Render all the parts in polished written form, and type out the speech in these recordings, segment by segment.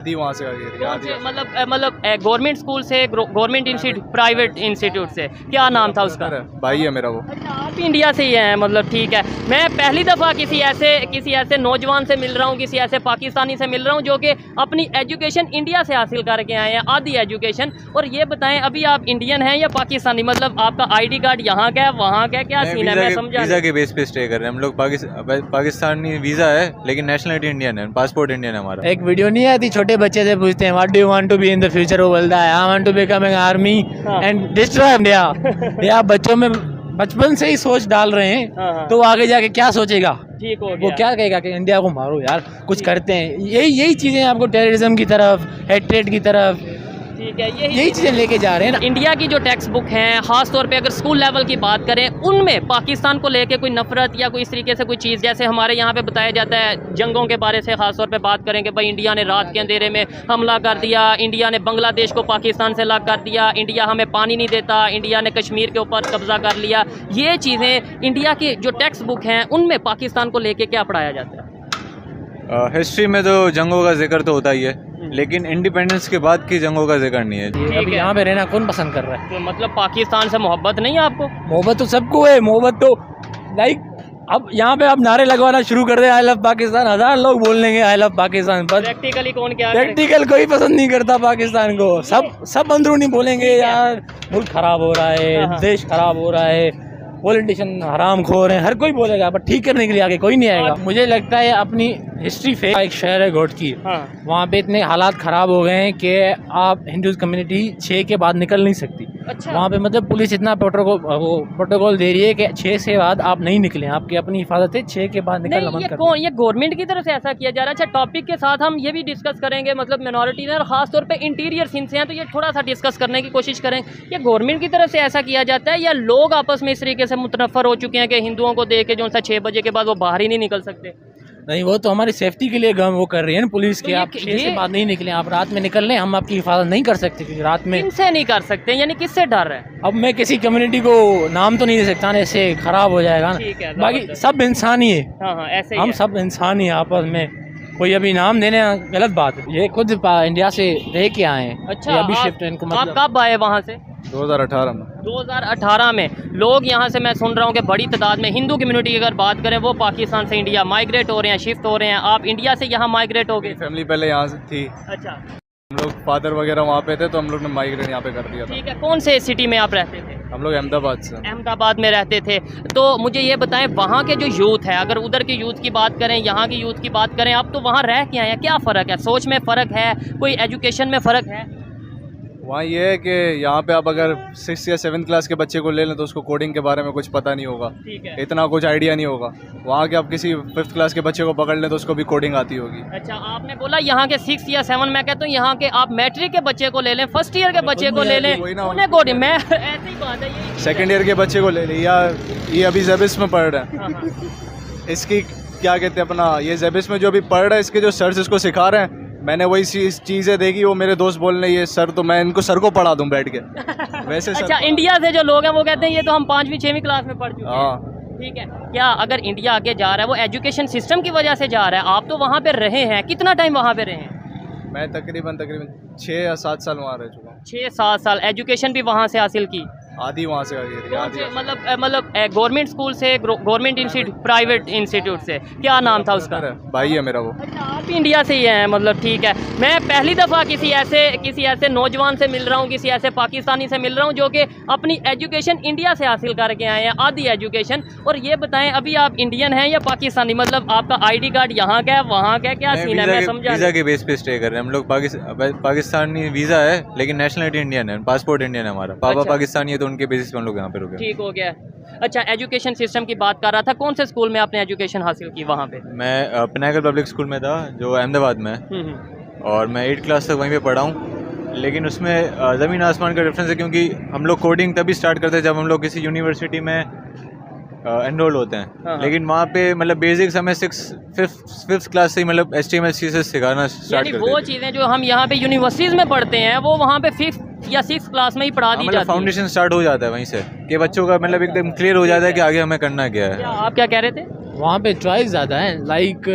वहाँ से मतलब गवर्नमेंट स्कूल से, गवर्नमेंट इंस्टीट्यूट, प्राइवेट इंस्टीट्यूट से, क्या नाम था उसका? भाई है मेरा वो। अच्छा, आप इंडिया से ही हैं, मतलब ठीक है। मैं पहली दफ़ा किसी ऐसे नौजवान से मिल रहा हूँ, किसी ऐसे पाकिस्तानी से मिल रहा हूँ जो कि अपनी एजुकेशन इंडिया से हासिल करके आए हैं, आधी एजुकेशन। और ये बताएं, अभी आप इंडियन हैं या पाकिस्तानी? मतलब आपका ID कार्ड यहाँ का है, वहाँ का है, क्या सीन है? मैं समझा। वीज़ा के बेस पे स्टे कर रहे हैं हम लोग। पाकिस्तानी वीज़ा है लेकिन नेशनलिटी इंडियन है, पासपोर्ट इंडियन है हमारा। एक वीडियो नहीं आती, छोटे बच्चे से पूछते हैं what do you want to be in the future, वो बोलता है I want to become an army and destroy India. या बच्चों में बचपन से ही सोच डाल रहे हैं, तो आगे जाके क्या सोचेगा? ठीक हो गया। वो क्या कहेगा कि इंडिया को मारो यार, कुछ करते हैं। यही चीज़ें आपको टेररिज्म की तरफ, हेट्रेड की तरफ, ठीक है, यही चीज़ें लेके जा रहे हैं ना। इंडिया की जो टेक्स्ट बुक हैं, ख़ास तौर पे अगर स्कूल लेवल की बात करें, उनमें पाकिस्तान को लेके कोई नफरत या कोई इस तरीके से कोई चीज़, जैसे हमारे यहाँ पे बताया जाता है जंगों के बारे से ख़ास तौर पे बात करें कि भाई इंडिया ने रात के अंधेरे में हमला कर दिया, इंडिया ने बांग्लादेश को पाकिस्तान से अलग कर दिया, इंडिया हमें पानी नहीं देता, इंडिया ने कश्मीर के ऊपर कब्ज़ा कर लिया। ये चीज़ें इंडिया की जो टेक्स्ट बुक हैं उनमें पाकिस्तान को लेके क्या पढ़ाया जाता है? हिस्ट्री में तो जंगों का जिक्र तो होता ही है, लेकिन इंडिपेंडेंस के बाद की जंगों का जिक्र नहीं है। अभी यहाँ पे रहना कौन पसंद कर रहा है? तो मतलब पाकिस्तान से मोहब्बत नहीं है आपको? मोहब्बत तो सबको है, मोहब्बत तो लाइक अब यहाँ पे आप नारे लगवाना शुरू कर दे आई लव पाकिस्तान, 1000 लोग बोल लेंगे आई लव पाकिस्तान, पर प्रैक्टिकली कौन क्या प्रैक्टिकल कोई पसंद नहीं करता पाकिस्तान को। सब अंदरूनी बोलेंगे यार मुल्क खराब हो रहा है, देश खराब हो रहा है, पॉलिटिशियन हराम खोर हैं, हर कोई बोलेगा, पर ठीक करने के लिए आगे कोई नहीं आएगा। मुझे लगता है अपनी हिस्ट्री फेक। एक शहर है घोट की, वहाँ पे इतने हालात ख़राब हो गए हैं कि आप हिंदू कम्युनिटी 6 के बाद निकल नहीं सकती। अच्छा। वहाँ पे मतलब पुलिस इतना प्रोटोकॉल दे रही है कि 6 से बाद आप नहीं निकलें, आपकी अपनी हिफाजत है, 6 के बाद निकलना मत करें। ये गवर्नमेंट की तरफ से ऐसा किया जा रहा है? अच्छा, टॉपिक के साथ हम ये भी डिस्कस करेंगे, मतलब मिनॉरिटी और ख़ास तौर पे इंटीरियर सीन से हैं, तो ये थोड़ा सा डिस्कस करने की कोशिश करें। ये गवर्नमेंट की तरफ से ऐसा किया जाता है या लोग आपस में इस तरीके से मुतनफ़र हो चुके हैं कि हिंदुओं को देख के जो सा 6 बजे के बाद वो बाहर ही नहीं निकल सकते? नहीं, वो तो हमारी सेफ्टी के लिए वो कर रही है ना पुलिस की। आप 6 से बाद नहीं निकलें, आप रात में निकल लें, हम आपकी हिफाजत नहीं कर सकते क्योंकि रात में। किनसे नहीं कर सकते, यानी किससे डर रहे हैं? अब मैं किसी कम्युनिटी को नाम तो नहीं दे सकता ना, ऐसे खराब हो जाएगा ना। बाकी सब इंसान ही है। हाँ, ऐसे ही हम सब इंसान ही आपस में, कोई अभी नाम देने गलत बात है। ये खुद इंडिया से रह के आए हैं। अच्छा, अभी शिफ्ट इनको मतलब। आप कब आए वहाँ से? 2018 में। 2018 में लोग यहाँ से, मैं सुन रहा हूँ कि बड़ी तादाद में हिंदू कम्युनिटी की अगर बात करें, वो पाकिस्तान से इंडिया माइग्रेट हो रहे हैं, शिफ्ट हो रहे हैं। आप इंडिया से यहाँ माइग्रेट हो गए? फैमिली पहले यहाँ से थी। अच्छा। हम लोग फादर वगैरह वहाँ पे थे, तो हम लोग ने माइग्रेट यहाँ पे कर दिया था। ठीक है, कौन से सिटी में आप रहते थे? हम लोग अहमदाबाद से। अहमदाबाद में रहते थे। तो मुझे ये बताएं, वहाँ के जो यूथ है, अगर उधर के यूथ की बात करें, यहाँ की यूथ की बात करें, आप तो वहाँ रह के आए हैं, क्या फ़र्क है? सोच में फ़र्क है, कोई एजुकेशन में फ़र्क है? वहाँ ये है कि यहाँ पे आप अगर 6 या 7 क्लास के बच्चे को ले लें तो उसको कोडिंग के बारे में कुछ पता नहीं होगा। ठीक है। इतना कुछ आइडिया नहीं होगा। वहाँ के आप किसी 5th क्लास के बच्चे को पकड़ लें तो उसको भी कोडिंग आती होगी। अच्छा, आपने बोला यहाँ के 6 या 7, मैं कहता हूँ यहाँ के आप मैट्रिक के बच्चे को ले लें, फर्स्ट ईयर के बच्चे को ले लें, उन्हें कोडिंग, मैं ऐसे ही बात है। ये सेकेंड ईयर के बच्चे को ले लें, या ये अभी जेबिस में पढ़ रहे हैं, इसकी क्या कहते हैं अपना, ये जेबिस में जो अभी पढ़ रहा है, इसके जो सर्स इसको सिखा रहे हैं, मैंने वही चीज़ें देखी। वो मेरे दोस्त बोल रहे हैं ये सर, तो मैं इनको सर को पढ़ा दूं बैठ के। वैसे अच्छा, इंडिया से जो लोग हैं वो कहते हैं ये तो हम 5वीं 6वीं क्लास में पढ़ चुके हैं। हाँ, ठीक है। क्या अगर इंडिया आगे जा रहा है, वो एजुकेशन सिस्टम की वजह से जा रहा है? आप तो वहाँ पे रहे हैं, कितना टाइम वहाँ पे रहे हैं? मैं तकरीबन 6 या 7 साल वहाँ रह चुका हूँ। 6-7 साल। एजुकेशन भी वहाँ से हासिल की? आधी वहाँ से मतलब गवर्नमेंट स्कूल से, गवर्नमेंट इंस्टीट्यूट, प्राइवेट इंस्टीट्यूट से, क्या नाम था उसका? भाई है मेरा वो। अच्छा, आप इंडिया से ही हैं, मतलब ठीक है। मैं पहली दफ़ा किसी ऐसे नौजवान से मिल रहा हूँ, किसी ऐसे पाकिस्तानी से मिल रहा हूँ जो कि अपनी एजुकेशन इंडिया से हासिल करके आए हैं, आधी एजुकेशन। और ये बताएं, अभी आप इंडियन हैं या पाकिस्तानी? मतलब आपका ID कार्ड यहाँ का है, वहाँ का है, क्या सीन है? मैं समझा। वीज़ा के बेस पे स्टे कर रहे हैं हम लोग। पाकिस्तानी वीज़ा है लेकिन नेशनलिटी इंडियन है, पासपोर्ट इंडियन है हमारा। पापा पाकिस्तानी है तो उनके बेसिस पे हम लोग यहाँ पे रुके। ठीक हो गया। अच्छा, एजुकेशन सिस्टम की बात कर रहा था, कौन से स्कूल में आपने एजुकेशन हासिल की वहाँ पे? मैं पिनाकल पब्लिक स्कूल में था जो अहमदाबाद में है, और मैं 8th क्लास तक वहीं पे पढ़ा हूँ। लेकिन उसमें ज़मीन आसमान का डिफरेंस है, क्योंकि हम लोग कोडिंग तभी स्टार्ट करते हैं जब हम लोग किसी यूनिवर्सिटी में एनरोल होते हैं। लेकिन वहाँ पे मतलब बेसिक्स हमें 5th क्लास से ही मतलब HTML CSS सिखाना स्टार्ट करते हैं। वो चीज़ें जो हम यहाँ पे यूनिवर्सिटीज़ में पढ़ते हैं वो वहाँ पे 5th या 6th क्लास में ही पढ़ा दी जाती है। फाउंडेशन स्टार्ट हो जाता है वहीं से, कि बच्चों का मतलब एकदम क्लियर हो जाता है कि आगे हमें करना क्या है। आप क्या कह रहे थे? वहाँ पे चॉइस ज़्यादा है, लाइक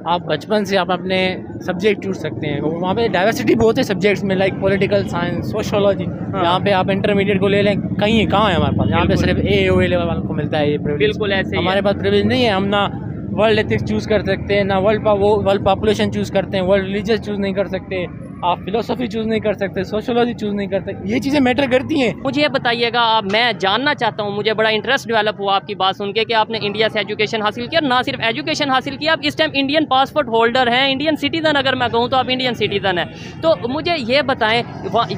आप बचपन से आप अपने सब्जेक्ट चूज सकते हैं, वहाँ पे डाइवर्सिटी बहुत है सब्जेक्ट्स में, लाइक पॉलिटिकल साइंस, सोशोलॉजी। यहाँ पे आप इंटरमीडिएट को ले लें, कहाँ है हमारे पास, यहाँ पे सिर्फ AOA लेवल वालों को मिलता है ये प्रिविलेज। बिल्कुल ऐसे हमारे पास प्रिविलेज नहीं है, हम ना वर्ल्ड एथिक्स चूज़ कर सकते हैं, ना वर्ल्ड पॉपुलेशन चूज़ करते हैं, वर्ल्ड रिलीजियस चूज़ नहीं कर सकते, आप फिलोसफी चूज़ नहीं कर सकते, सोशोलॉजी चूज़ नहीं कर सकते। ये चीज़ें मैटर करती हैं। मुझे ये बताइएगा, आप, मैं जानना चाहता हूँ, मुझे बड़ा इंटरेस्ट डेवलप हुआ आपकी बात सुन के कि आपने इंडिया से एजुकेशन हासिल किया, ना सिर्फ एजुकेशन हासिल किया, आप इस टाइम इंडियन पासपोर्ट होल्डर हैं, इंडियन सिटीज़न अगर मैं कहूँ तो आप इंडियन सिटीज़न हैं। तो मुझे ये बताएं,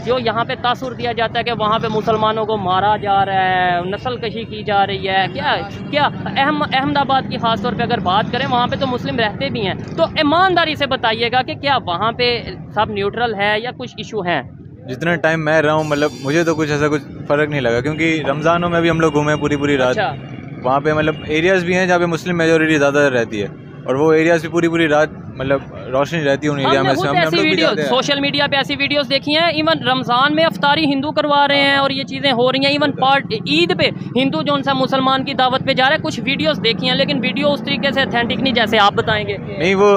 जो यहाँ पे तासुर दिया जाता है कि वहाँ पे मुसलमानों को मारा जा रहा है, नस्ल कशी की जा रही है, क्या अहमदाबाद की ख़ास तौर पर अगर बात करें, वहाँ पर तो मुस्लिम रहते भी हैं, तो ईमानदारी से बताइएगा कि क्या वहाँ पर सब न्यूट्रल है या कुछ इशू हैं? जितना टाइम मैं रहा हूँ, मतलब मुझे तो कुछ ऐसा कुछ फ़र्क नहीं लगा, क्योंकि रमज़ानों में भी हम लोग घूमे पूरी रात। अच्छा। वहाँ पे मतलब एरियाज़ भी हैं जहाँ पे मुस्लिम मेजोरिटी ज़्यादा रहती है, और वो एरियाज़ भी पूरी रात मतलब रोशनी रहती है उन एरिया में। हमने ऐसी वीडियो सोशल मीडिया पे ऐसी वीडियोस देखी हैं, इवन रमज़ान में अफ्तारी हिंदू करवा रहे हैं और ये चीज़ें हो रही हैं। इवन ईद पे हिंदू जो सा मुसलमान की दावत पे जा रहा है, कुछ वीडियोस देखी हैं, लेकिन वीडियो उस तरीके से अथेंटिक नहीं जैसे आप बताएंगे। नहीं, वो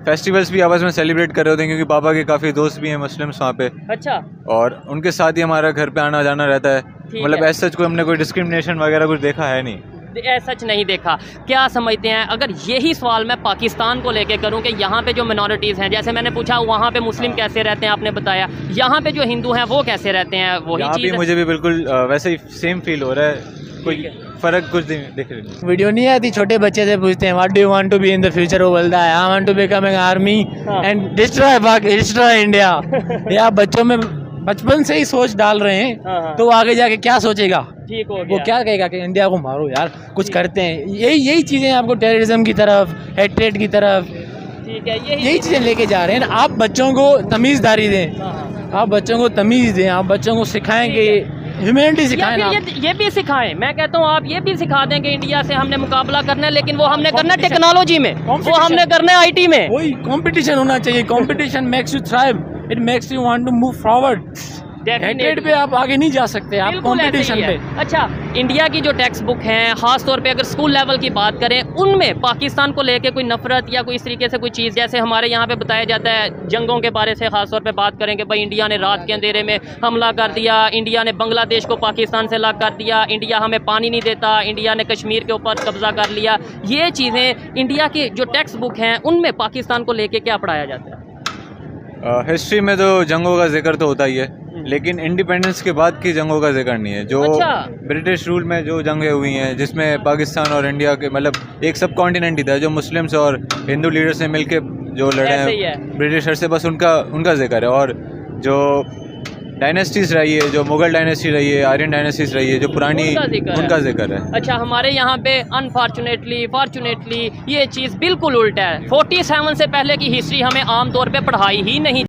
फेस्टिवल्स भी आपस में सेलिब्रेट कर रहे होते हैं, क्योंकि पापा के काफ़ी दोस्त भी हैं मुस्लिम्स वहाँ पे। अच्छा। और उनके साथ ही हमारा घर पे आना जाना रहता है, मतलब ऐसा कोई हमने कोई डिस्क्रिमिनेशन वगैरह कुछ देखा है नहीं, सच नहीं देखा। क्या समझते हैं, अगर यही सवाल मैं पाकिस्तान को लेके करूं कि यहाँ पे जो मिनॉरिटीज़ हैं, जैसे मैंने पूछा वहाँ पे मुस्लिम कैसे रहते हैं, आपने बताया, यहाँ पे जो हिंदू हैं वो कैसे रहते हैं, वही चीज़ मुझे भी बिल्कुल वैसे ही सेम फील हो रहा है, कोई फ़र्क कुछ दिख रही नहीं। वीडियो नहीं आती, छोटे बच्चे से पूछते हैं what do you want to be in the future, वो बोलता है I want to become an army and destroy India. ये आप बच्चों में बचपन से ही सोच डाल रहे हैं, तो आगे जाके क्या सोचेगा, ठीक हो गया। वो क्या कहेगा कि इंडिया को मारो यार, कुछ करते हैं। यही चीज़ें आपको टेररिज्म की तरफ, हेट्रेड की तरफ, ठीक है, यही चीज़ें लेके जा रहे हैं। आप बच्चों को तमीज़दारी दें, आप बच्चों को तमीज़ दें, आप बच्चों को सिखाएंगे, ह्यूमैनिटी सिखाएं ना। ये भी सिखाएं, मैं कहता हूँ आप ये भी सिखा दें कि इंडिया से हमने मुकाबला करना है, लेकिन वो हमने करना है टेक्नोलॉजी में, वो हमने करना है IT में। वही कंपटीशन होना चाहिए, competition makes you thrive, it makes you want to move forward. Hatred पे आप आगे नहीं जा सकते, आप कंपटीशन पे। अच्छा, इंडिया की जो टेक्स्ट बुक हैं, खास तौर पे अगर स्कूल लेवल की बात करें, उनमें पाकिस्तान को लेके कोई नफरत या कोई इस तरीके से कोई चीज़, जैसे हमारे यहाँ पे बताया जाता है जंगों के बारे से खास तौर पे बात करें कि भाई इंडिया ने रात के अंधेरे में हमला कर दिया, इंडिया ने बांग्लादेश को पाकिस्तान से अलग कर दिया, इंडिया हमें पानी नहीं देता, इंडिया ने कश्मीर के ऊपर कब्जा कर लिया। ये चीज़ें इंडिया की जो टेक्स्ट बुक हैं उनमें पाकिस्तान को लेके क्या पढ़ाया जाता है? हिस्ट्री में तो जंगों का जिक्र तो होता ही है, लेकिन इंडिपेंडेंस के बाद की जंगों का जिक्र नहीं है। जो ब्रिटिश रूल में जो जंगें हुई हैं, जिसमें पाकिस्तान और इंडिया के मतलब एक सब कॉन्टिनेंट ही था, जो मुस्लिम्स और हिंदू लीडर्स ने मिलके जो लड़े हैं ब्रिटिशर से, बस उनका जिक्र है। और जो डायनेस्टीज रही है, जो मुगल डायनेस्टी रही है, आर्यन डायनेस्टीज रही है, जो पुरानी, उनका जिक्र है। अच्छा, हमारे यहाँ पे अनफॉर्चुनेटली ये चीज़ बिल्कुल उल्टा है। 47 से पहले की हिस्ट्री हमें आमतौर पे पढ़ाई ही नहीं